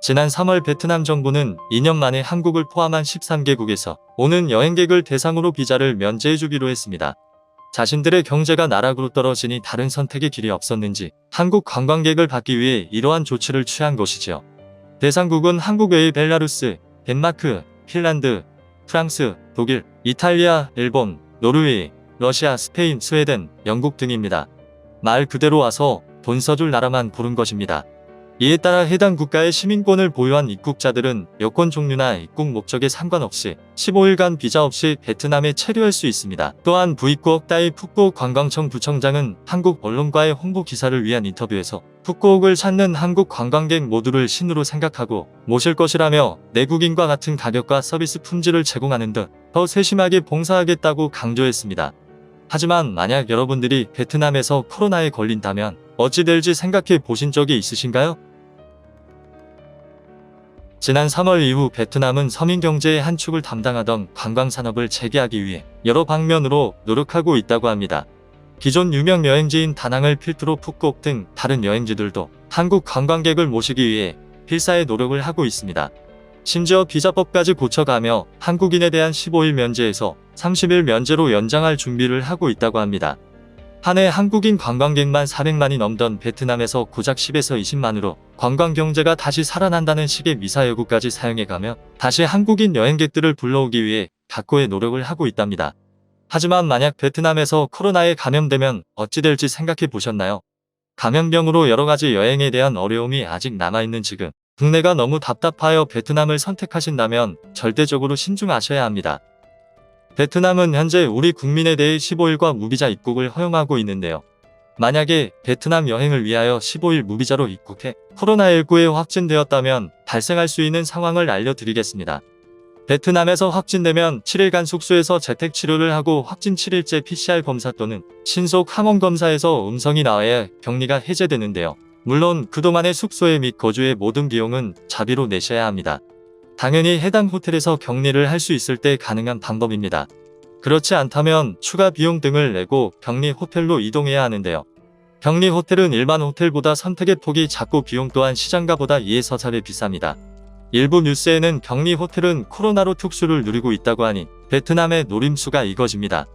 지난 3월 베트남 정부는 2년 만에 한국을 포함한 13개국에서 오는 여행객을 대상으로 비자를 면제해주기로 했습니다. 자신들의 경제가 나락으로 떨어지니 다른 선택의 길이 없었는지 한국 관광객을 받기 위해 이러한 조치를 취한 것이지요. 대상국은 한국 외의 벨라루스, 덴마크, 핀란드, 프랑스, 독일, 이탈리아, 일본, 노르웨이, 러시아, 스페인, 스웨덴, 영국 등입니다. 말 그대로 와서 돈 써줄 나라만 고른 것입니다. 이에 따라 해당 국가의 시민권을 보유한 입국자들은 여권 종류나 입국 목적에 상관없이 15일간 비자 없이 베트남에 체류할 수 있습니다. 또한 부익국 따이 푸꾸옥 관광청 부청장은 한국 언론과의 홍보 기사를 위한 인터뷰에서 푸꾸옥을 찾는 한국 관광객 모두를 신으로 생각하고 모실 것이라며 내국인과 같은 가격과 서비스 품질을 제공하는 등 더 세심하게 봉사하겠다고 강조했습니다. 하지만 만약 여러분들이 베트남에서 코로나에 걸린다면 어찌 될지 생각해 보신 적이 있으신가요? 지난 3월 이후 베트남은 서민 경제의 한 축을 담당하던 관광산업을 재개하기 위해 여러 방면으로 노력하고 있다고 합니다. 기존 유명 여행지인 다낭을 필두로 푸꾸옥 등 다른 여행지들도 한국 관광객을 모시기 위해 필사의 노력을 하고 있습니다. 심지어 비자법까지 고쳐가며 한국인에 대한 15일 면제에서 30일 면제로 연장할 준비를 하고 있다고 합니다. 한 해 한국인 관광객만 400만이 넘던 베트남에서 고작 10에서 20만으로 관광 경제가 다시 살아난다는 식의 미사여구까지 사용해가며 다시 한국인 여행객들을 불러오기 위해 각고의 노력을 하고 있답니다. 하지만 만약 베트남에서 코로나에 감염되면 어찌 될지 생각해 보셨나요? 감염병으로 여러가지 여행에 대한 어려움이 아직 남아있는 지금 국내가 너무 답답하여 베트남을 선택하신다면 절대적으로 신중하셔야 합니다. 베트남은 현재 우리 국민에 대해 15일과 무비자 입국을 허용하고 있는데요. 만약에 베트남 여행을 위하여 15일 무비자로 입국해 코로나19에 확진되었다면 발생할 수 있는 상황을 알려드리겠습니다. 베트남에서 확진되면 7일간 숙소에서 재택치료를 하고 확진 7일째 PCR 검사 또는 신속 항원 검사에서 음성이 나와야 격리가 해제되는데요. 물론 그동안의 숙소에 및 거주의 모든 비용은 자비로 내셔야 합니다. 당연히 해당 호텔에서 격리를 할 수 있을 때 가능한 방법입니다. 그렇지 않다면 추가 비용 등을 내고 격리 호텔로 이동해야 하는데요. 격리 호텔은 일반 호텔보다 선택의 폭이 작고 비용 또한 시장가보다 2에서 4배 비쌉니다. 일부 뉴스에는 격리 호텔은 코로나로 특수를 누리고 있다고 하니 베트남의 노림수가 이거집니다.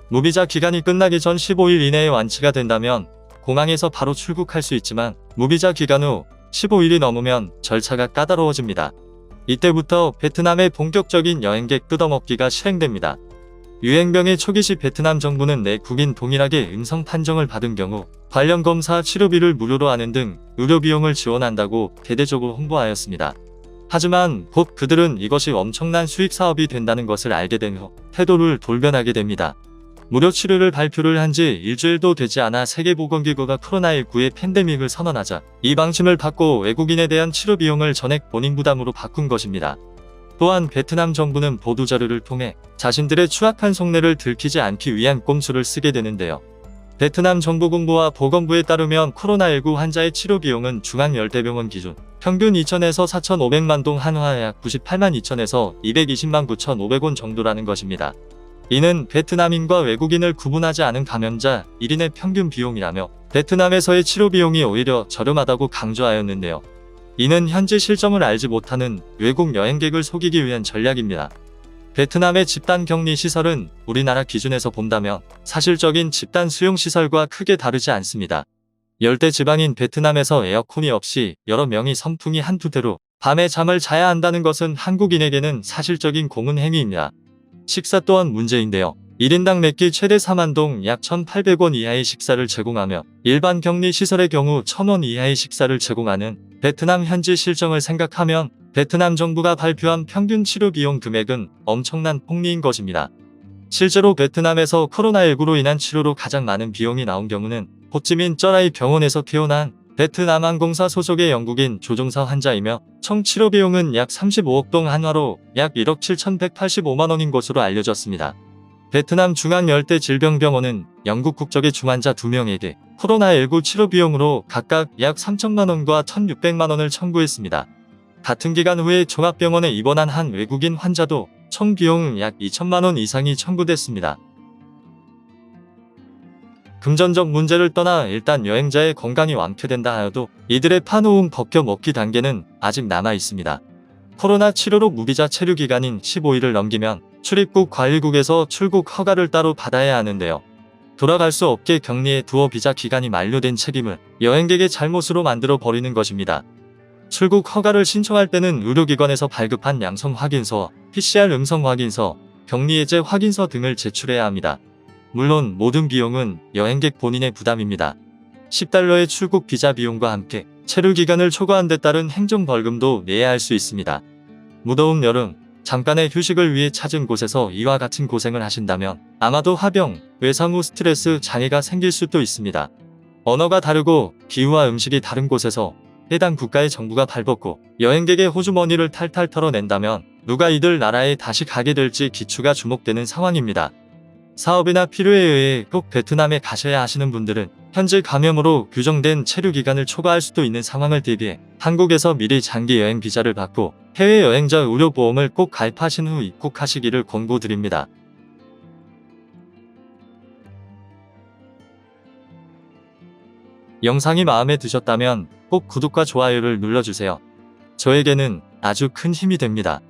무비자 기간이 끝나기 전 15일 이내에 완치가 된다면 공항에서 바로 출국할 수 있지만 무비자 기간 후 15일이 넘으면 절차가 까다로워집니다. 이때부터 베트남의 본격적인 여행객 뜯어먹기가 실행됩니다. 유행병의 초기 시 베트남 정부는 내국인 동일하게 음성 판정을 받은 경우 관련 검사 치료비를 무료로 하는 등 의료비용을 지원한다고 대대적으로 홍보하였습니다. 하지만 곧 그들은 이것이 엄청난 수익 사업이 된다는 것을 알게 된 후 태도를 돌변하게 됩니다. 무료 치료를 발표를 한 지 일주일도 되지 않아 세계보건기구가 코로나19의 팬데믹을 선언하자 이 방침을 바꿔 외국인에 대한 치료 비용을 전액 본인 부담으로 바꾼 것입니다. 또한 베트남 정부는 보도자료를 통해 자신들의 추악한 속내를 들키지 않기 위한 꼼수를 쓰게 되는데요. 베트남 정부 공보와 보건부에 따르면 코로나19 환자의 치료 비용은 중앙열대병원 기준 평균 2,000에서 4,500만 동 한화 약 98만 2천에서 220만 9,500원 정도라는 것입니다. 이는 베트남인과 외국인을 구분하지 않은 감염자 1인의 평균 비용이라며 베트남에서의 치료 비용이 오히려 저렴하다고 강조하였는데요. 이는 현재 실정을 알지 못하는 외국 여행객을 속이기 위한 전략입니다. 베트남의 집단 격리 시설은 우리나라 기준에서 본다면 사실적인 집단 수용 시설과 크게 다르지 않습니다. 열대 지방인 베트남에서 에어컨이 없이 여러 명이 선풍기 한두 대로 밤에 잠을 자야 한다는 것은 한국인에게는 사실적인 공은 행위입니다. 식사 또한 문제인데요. 1인당 매끼 최대 4만 동 약 1,800원 이하의 식사를 제공하며 일반 격리 시설의 경우 1,000원 이하의 식사를 제공하는 베트남 현지 실정을 생각하면 베트남 정부가 발표한 평균 치료 비용 금액은 엄청난 폭리인 것입니다. 실제로 베트남에서 코로나19로 인한 치료로 가장 많은 비용이 나온 경우는 호찌민 쩌라이 병원에서 태어난 베트남 항공사 소속의 영국인 조종사 환자이며 총 치료 비용은 약 35억 동 한화로 약 1억 7,185만 원인 것으로 알려졌습니다. 베트남 중앙열대질병병원은 영국 국적의 중환자 2명에게 코로나19 치료 비용으로 각각 약 3천만 원과 1,600만 원을 청구했습니다. 같은 기간 후에 종합병원에 입원한 한 외국인 환자도 총 비용 약 2천만 원 이상이 청구됐습니다. 금전적 문제를 떠나 일단 여행자의 건강이 완쾌된다 하여도 이들의 파놓은 벗겨 먹기 단계는 아직 남아 있습니다. 코로나 치료로 무비자 체류 기간인 15일을 넘기면 출입국 관리국에서 출국 허가를 따로 받아야 하는데요. 돌아갈 수 없게 격리해 두어 비자 기간이 만료된 책임을 여행객의 잘못으로 만들어 버리는 것입니다. 출국 허가를 신청할 때는 의료기관에서 발급한 양성 확인서, PCR 음성 확인서, 격리 해제 확인서 등을 제출해야 합니다. 물론 모든 비용은 여행객 본인의 부담입니다. $10의 출국 비자 비용과 함께 체류 기간을 초과한 데 따른 행정 벌금도 내야 할 수 있습니다. 무더운 여름, 잠깐의 휴식을 위해 찾은 곳에서 이와 같은 고생을 하신다면 아마도 화병, 외상 후 스트레스 장애가 생길 수도 있습니다. 언어가 다르고 기후와 음식이 다른 곳에서 해당 국가의 정부가 발벗고 여행객의 호주머니를 탈탈 털어낸다면 누가 이들 나라에 다시 가게 될지 기추가 주목되는 상황입니다. 사업이나 필요에 의해 꼭 베트남에 가셔야 하시는 분들은 현재 감염으로 규정된 체류 기간을 초과할 수도 있는 상황을 대비해 한국에서 미리 장기 여행 비자를 받고 해외여행자 의료보험을 꼭 가입하신 후 입국하시기를 권고드립니다. 영상이 마음에 드셨다면 꼭 구독과 좋아요를 눌러주세요. 저에게는 아주 큰 힘이 됩니다.